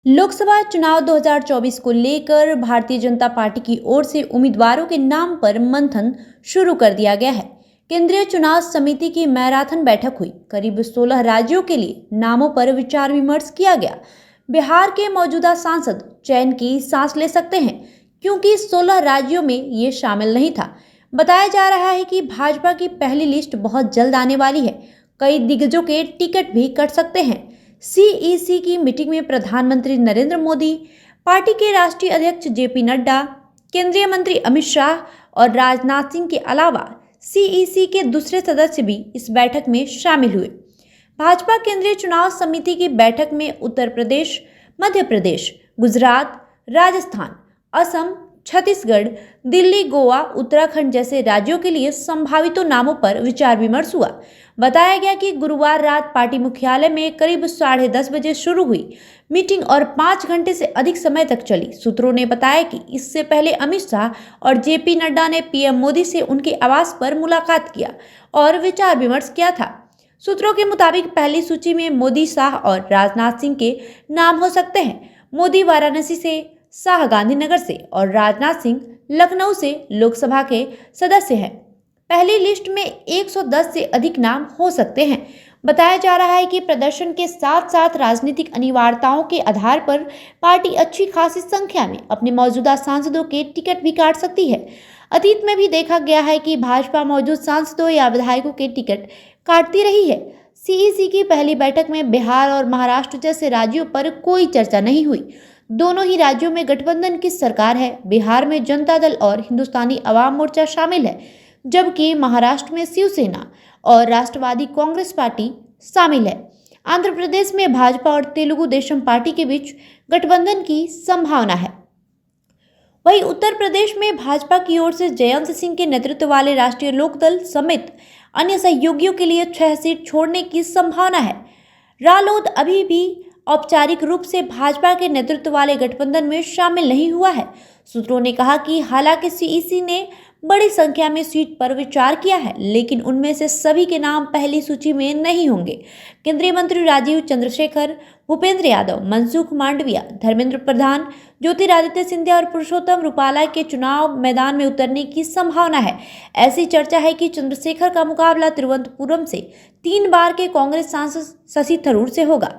लोकसभा चुनाव 2024 को लेकर भारतीय जनता पार्टी की ओर से उम्मीदवारों के नाम पर मंथन शुरू कर दिया गया है। केंद्रीय चुनाव समिति की मैराथन बैठक हुई। करीब 16 राज्यों के लिए नामों पर विचार विमर्श किया गया। बिहार के मौजूदा सांसद चैन की सांस ले सकते हैं, क्योंकि 16 राज्यों में ये शामिल नहीं था। बताया जा रहा है कि भाजपा की पहली लिस्ट बहुत जल्द आने वाली है। कई दिग्गजों के टिकट भी कट सकते हैं। सीईसी की मीटिंग में प्रधानमंत्री नरेंद्र मोदी, पार्टी के राष्ट्रीय अध्यक्ष जेपी नड्डा, केंद्रीय मंत्री अमित शाह और राजनाथ सिंह के अलावा सीईसी के दूसरे सदस्य भी इस बैठक में शामिल हुए। भाजपा केंद्रीय चुनाव समिति की बैठक में उत्तर प्रदेश, मध्य प्रदेश, गुजरात, राजस्थान, असम, छत्तीसगढ़, दिल्ली, गोवा, उत्तराखंड जैसे राज्यों के लिए संभावित नामों पर विचार विमर्श हुआ। बताया गया कि गुरुवार रात पार्टी मुख्यालय में करीब 10:30 बजे शुरू हुई मीटिंग और 5 घंटे से अधिक समय तक चली। सूत्रों ने बताया कि इससे पहले अमित शाह और जेपी नड्डा ने पीएम मोदी से उनके आवास पर मुलाकात किया और विचार विमर्श किया था। सूत्रों के मुताबिक पहली सूची में मोदी, शाह और राजनाथ सिंह के नाम हो सकते हैं। मोदी वाराणसी से, शाह गांधीनगर से और राजनाथ सिंह लखनऊ से लोकसभा के सदस्य हैं। पहली लिस्ट में 110 से अधिक नाम हो सकते हैं। बताया जा रहा है कि प्रदर्शन के साथ साथ राजनीतिक अनिवार्यताओं के आधार पर पार्टी अच्छी खासी संख्या में अपने मौजूदा सांसदों के टिकट भी काट सकती है। अतीत में भी देखा गया है कि भाजपा मौजूद सांसदों या विधायकों के टिकट काटती रही है। सीईसी की पहली बैठक में बिहार और महाराष्ट्र जैसे राज्यों पर कोई चर्चा नहीं हुई। दोनों ही राज्यों में गठबंधन की सरकार है। बिहार में जनता दल और हिंदुस्तानी अवाम मोर्चा शामिल है, जबकि महाराष्ट्र में शिवसेना और राष्ट्रवादी कांग्रेस पार्टी शामिल है। आंध्र प्रदेश में भाजपा और तेलुगु देशम पार्टी के बीच गठबंधन की संभावना है। वहीं उत्तर प्रदेश में भाजपा की ओर से जयंत सिंह के नेतृत्व वाले राष्ट्रीय लोकदल समेत अन्य सहयोगियों के लिए 6 सीट छोड़ने की संभावना है। रालोद अभी भी औपचारिक रूप से भाजपा के नेतृत्व वाले गठबंधन में शामिल नहीं हुआ है। सूत्रों ने कहा कि हालांकि सीईसी ने बड़ी संख्या में सीट पर विचार किया है, लेकिन उनमें से सभी के नाम पहली सूची में नहीं होंगे। केंद्रीय मंत्री राजीव चंद्रशेखर, भूपेंद्र यादव, मनसुख मांडविया, धर्मेंद्र प्रधान, ज्योतिरादित्य सिंधिया और पुरुषोत्तम रूपाला के चुनाव मैदान में उतरने की संभावना है। ऐसी चर्चा है कि चंद्रशेखर का मुकाबला तिरुवनंतपुरम से 3 बार के कांग्रेस सांसद शशि थरूर से होगा।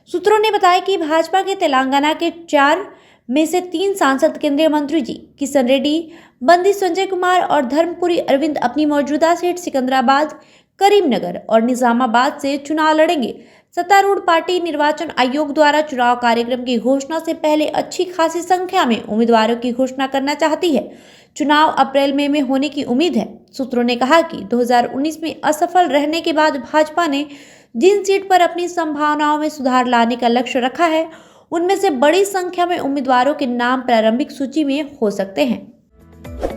सूत्रों ने बताया कि भाजपा के तेलंगाना के 4 में से 3 सांसद केंद्रीय मंत्री जी किशन रेड्डी, बंदी संजय कुमार और धर्मपुरी अरविंद अपनी मौजूदा सीट सिकंदराबाद, करीमनगर और निजामाबाद से चुनाव लड़ेंगे। सत्तारूढ़ पार्टी निर्वाचन आयोग द्वारा चुनाव कार्यक्रम की घोषणा से पहले अच्छी खासी संख्या में उम्मीदवारों की घोषणा करना चाहती है। चुनाव अप्रैल मई में होने की उम्मीद है। सूत्रों ने कहा कि 2019 में असफल रहने के बाद भाजपा ने जिन सीट पर अपनी संभावनाओं में सुधार लाने का लक्ष्य रखा है, उनमें से बड़ी संख्या में उम्मीदवारों के नाम प्रारंभिक सूची में हो सकते हैं।